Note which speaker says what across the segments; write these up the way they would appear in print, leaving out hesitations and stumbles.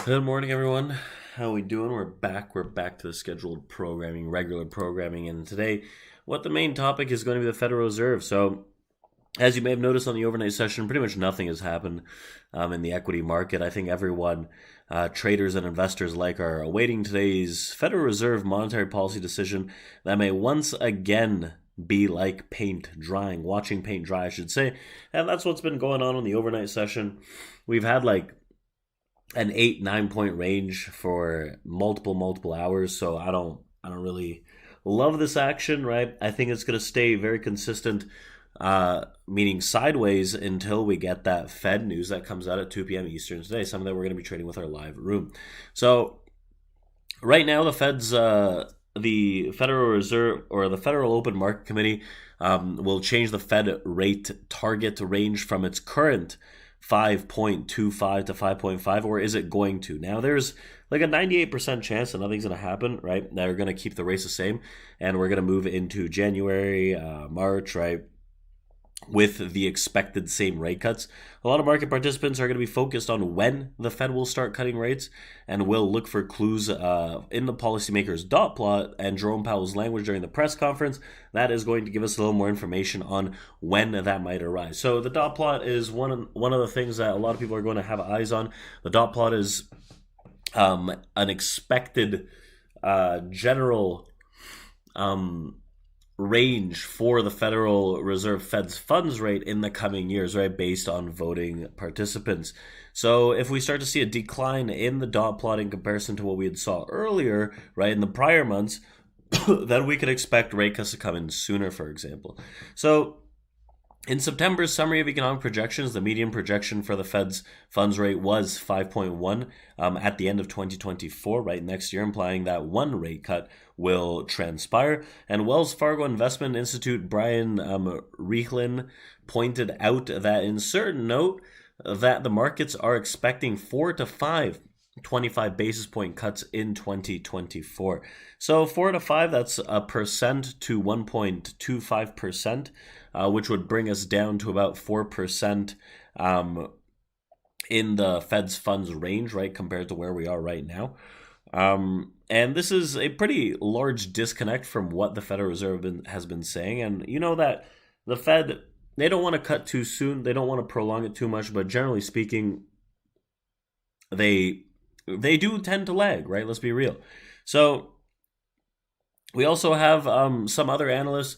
Speaker 1: Good morning, everyone. How we doing? We're back. We're back to the scheduled programming, regular programming, and today, what the main topic is going to be the Federal Reserve. So, as you may have noticed on the overnight session, pretty much nothing has happened in the equity market. I think everyone, traders and investors alike, are awaiting today's Federal Reserve monetary policy decision that may once again be like paint drying, watching paint dry, I should say. And that's what's been going on in the overnight session. We've had like an 8-9 point range for multiple hours, so I don't really love this action, right? I think it's going to stay very consistent, meaning sideways, until we get that Fed news that comes out at 2 p.m. Eastern today, something that we're going to be trading with our live room. So right now the Federal Reserve, or the Federal Open Market Committee, will change the Fed rate target range from its current 5.25 to 5.5, or is it going to? Now, there's like a 98% chance that nothing's going to happen, right? They're going to keep the rates the same, and we're going to move into January, March, right? With the expected same rate cuts. A lot of market participants are going to be focused on when the Fed will start cutting rates, and will look for clues in the policymaker's dot plot and Jerome Powell's language during the press conference. That is going to give us a little more information on when that might arise. So the dot plot is one of the things that a lot of people are going to have eyes on. The dot plot is an expected general range for the Federal Reserve Fed's funds rate in the coming years, right, based on voting participants. So if we start to see a decline in the dot plot in comparison to what we had saw earlier, right, in the prior months, then we could expect rate cuts to come in sooner, for example. So in September's summary of economic projections, the median projection for the Fed's funds rate was 5.1 at the end of 2024, right, next year, implying that one rate cut will transpire. And Wells Fargo Investment Institute Brian Reichlin pointed out that in certain note that the markets are expecting 4 to 5 25 basis point cuts in 2024. So 4 to 5, that's a percent to 1.25%, which would bring us down to about 4% in the Fed's funds range, right, compared to where we are right now. And this is a pretty large disconnect from what the Federal Reserve has been saying. And you know that the Fed, they don't want to cut too soon. They don't want to prolong it too much. But generally speaking, they do tend to lag, right? Let's be real. So we also have some other analysts,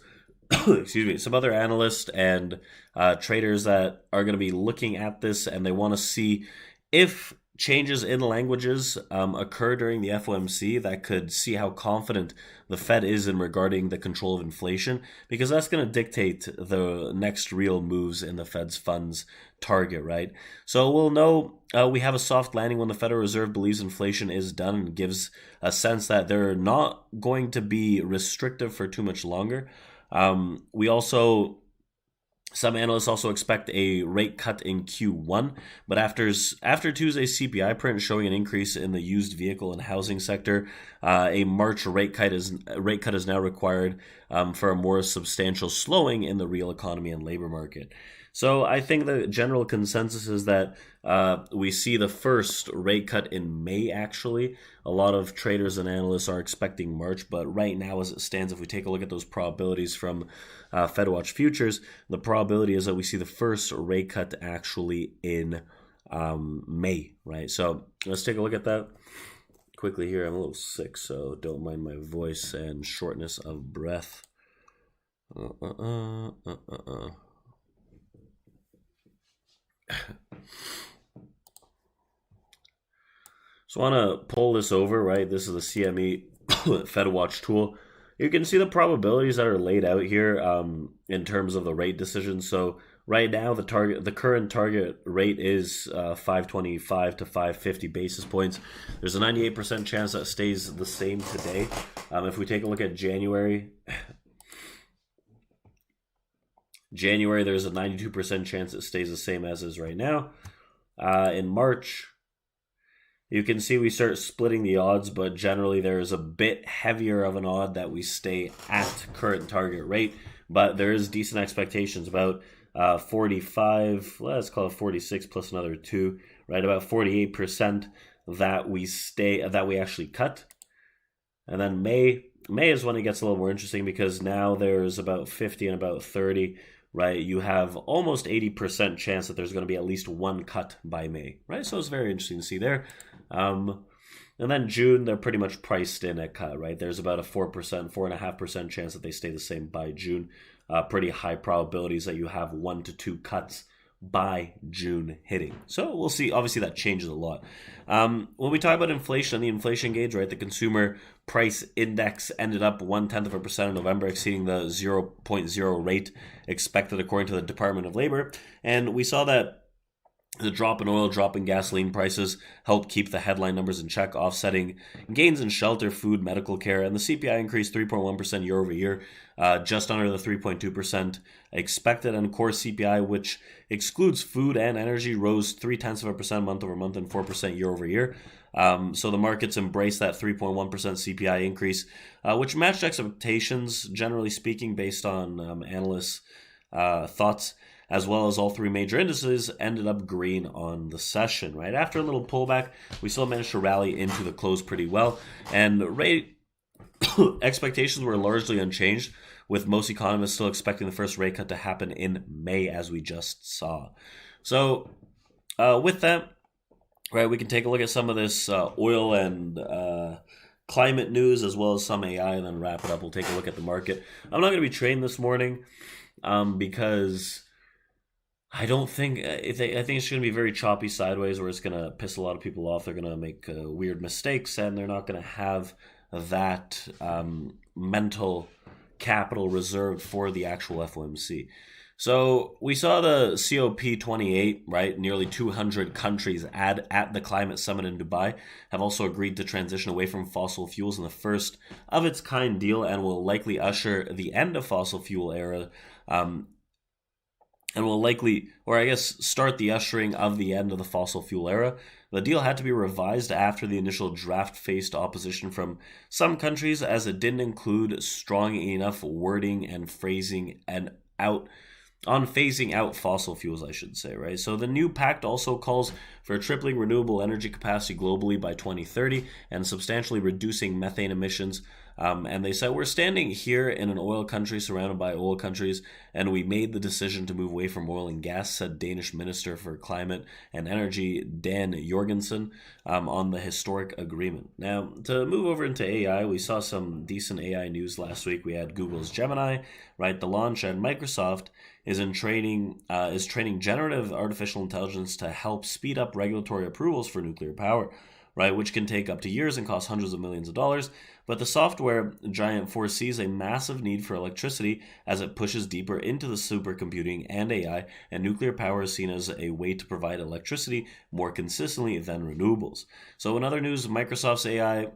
Speaker 1: some other analysts and traders that are going to be looking at this, and they want to see if changes in languages occur during the FOMC that could see how confident the Fed is in regarding the control of inflation, because that's going to dictate the next real moves in the Fed's funds target, right? So we'll know we have a soft landing when the Federal Reserve believes inflation is done and gives a sense that they're not going to be restrictive for too much longer. Some analysts also expect a rate cut in Q1, but after Tuesday's CPI print showing an increase in the used vehicle and housing sector, a March rate cut is now required for a more substantial slowing in the real economy and labor market. So I think the general consensus is that we see the first rate cut in May, actually. A lot of traders and analysts are expecting March, but right now as it stands, if we take a look at those probabilities from FedWatch Futures, the probability is that we see the first rate cut actually in May, right? So let's take a look at that quickly here. I'm a little sick, so don't mind my voice and shortness of breath. So I want to pull this over, right? This is the CME FedWatch tool. You can see the probabilities that are laid out here in terms of the rate decision. So right now, the current target rate is 525 to 550 basis points. There's a 98% chance that stays the same today. If we take a look at January, there's a 92% chance it stays the same as is right now. In March, you can see we start splitting the odds, but generally there is a bit heavier of an odd that we stay at current target rate. But there is decent expectations about 45, let's call it 46 plus another 2, right? About 48% that we actually cut. And then May is when it gets a little more interesting, because now there's about 50 and about 30, right? You have almost 80% chance that there's going to be at least one cut by May, right? So it's very interesting to see there. And then June, they're pretty much priced in at cut, right? There's about a 4%, 4.5% chance that they stay the same by June. Pretty high probabilities that you have 1 to 2 cuts by June hitting. So we'll see. Obviously, that changes a lot. When we talk about inflation, the inflation gauge, right, the consumer price index ended up 0.1% in November, exceeding the 0.0 rate expected according to the Department of Labor. And we saw that the drop in oil, drop in gasoline prices helped keep the headline numbers in check, offsetting gains in shelter, food, medical care, and the CPI increased 3.1% year over year, just under the 3.2% expected. And core CPI, which excludes food and energy, rose 0.3% month over month and 4% year over year. So the markets embraced that 3.1% CPI increase, which matched expectations, generally speaking, based on analysts' thoughts, as well as all three major indices ended up green on the session, right? After a little pullback, we still managed to rally into the close pretty well, and rate expectations were largely unchanged, with most economists still expecting the first rate cut to happen in May, as we just saw. So with that, right, we can take a look at some of this oil and climate news, as well as some AI, and then wrap it up. We'll take a look at the market. I'm not going to be trading this morning because I don't think I think it's going to be very choppy sideways, where it's going to piss a lot of people off. They're going to make weird mistakes, and they're not going to have that mental capital reserved for the actual FOMC. So we saw the COP28, right? Nearly 200 countries at the climate summit in Dubai have also agreed to transition away from fossil fuels in the first of its kind deal, and will likely usher the end of fossil fuel era. And will likely, or I guess, start the ushering of the end of the fossil fuel era. The deal had to be revised after the initial draft faced opposition from some countries, as it didn't include strong enough wording and phasing out fossil fuels, I should say, right? So the new pact also calls for tripling renewable energy capacity globally by 2030 and substantially reducing methane emissions. And they said, we're standing here in an oil country surrounded by oil countries, and we made the decision to move away from oil and gas, said Danish Minister for Climate and Energy Dan Jorgensen on the historic agreement. Now, to move over into AI, we saw some decent AI news last week. We had Google's Gemini, right, the launch, and Microsoft is training generative artificial intelligence to help speed up regulatory approvals for nuclear power, right, which can take up to years and cost hundreds of millions of dollars. But the software giant foresees a massive need for electricity as it pushes deeper into the supercomputing and AI, and nuclear power is seen as a way to provide electricity more consistently than renewables. So in other news, Microsoft's AI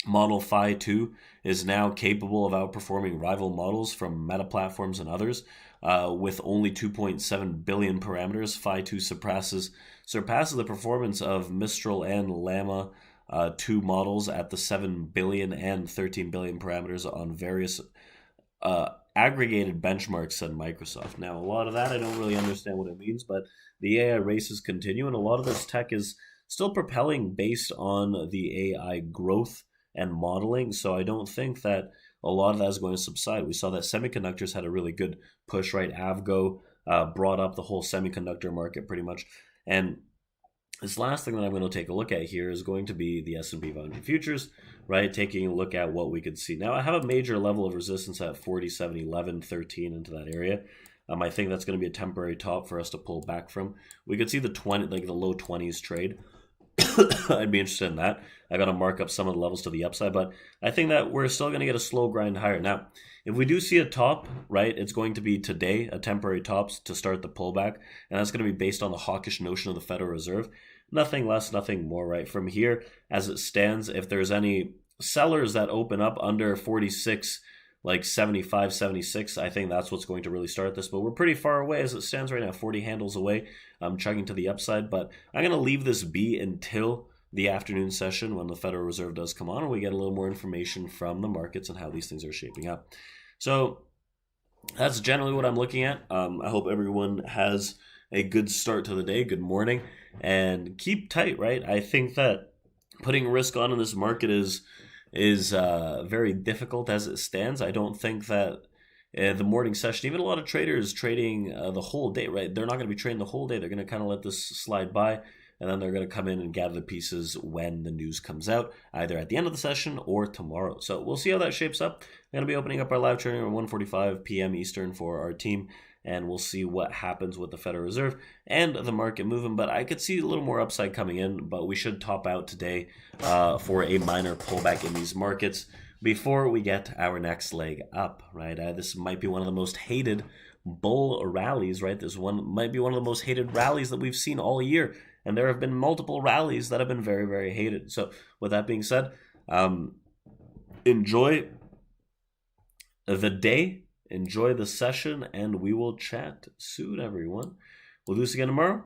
Speaker 1: model Phi 2 is now capable of outperforming rival models from Meta platforms and others. With only 2.7 billion parameters, Phi 2 surpasses the performance of Mistral and Llama 2 models at the 7 billion and 13 billion parameters on various aggregated benchmarks, said Microsoft. Now, a lot of that, I don't really understand what it means, but the AI races continue, and a lot of this tech is still propelling based on the AI growth and modeling. So I don't think that a lot of that is going to subside. We saw that semiconductors had a really good push, right? Avgo brought up the whole semiconductor market pretty much. And this last thing that I'm going to take a look at here is going to be the S&P 500 futures, right? Taking a look at what we could see. Now, I have a major level of resistance at 47, 11, 13 into that area. I think that's going to be a temporary top for us to pull back from. We could see the low 20s trade. I'd be interested in that. I got to mark up some of the levels to the upside, but I think that we're still going to get a slow grind higher. Now, if we do see a top, right, it's going to be today, a temporary top to start the pullback, and that's going to be based on the hawkish notion of the Federal Reserve. Nothing less, nothing more, right? From here, as it stands, if there's any sellers that open up under 46, like 75, 76, I think that's what's going to really start this. But we're pretty far away as it stands right now, 40 handles away. I'm chugging to the upside, but I'm going to leave this be until the afternoon session when the Federal Reserve does come on and we get a little more information from the markets and how these things are shaping up. So that's generally what I'm looking at. I hope everyone has a good start to the day, good morning, and keep tight, right? I think that putting risk on in this market is very difficult as it stands. I don't think that the morning session, even a lot of traders trading the whole day, right? They're not going to be trading the whole day. They're going to kind of let this slide by, and then they're going to come in and gather the pieces when the news comes out, either at the end of the session or tomorrow. So we'll see how that shapes up. I'm going to be opening up our live trading at 1:45 p.m. Eastern for our team, and we'll see what happens with the Federal Reserve and the market moving. But I could see a little more upside coming in, but we should top out today for a minor pullback in these markets before we get our next leg up, right? This might be one of the most hated bull rallies, right? This one might be one of the most hated rallies that we've seen all year. And there have been multiple rallies that have been very, very hated. So with that being said, enjoy the day, enjoy the session, and we will chat soon, everyone. We'll do this again tomorrow.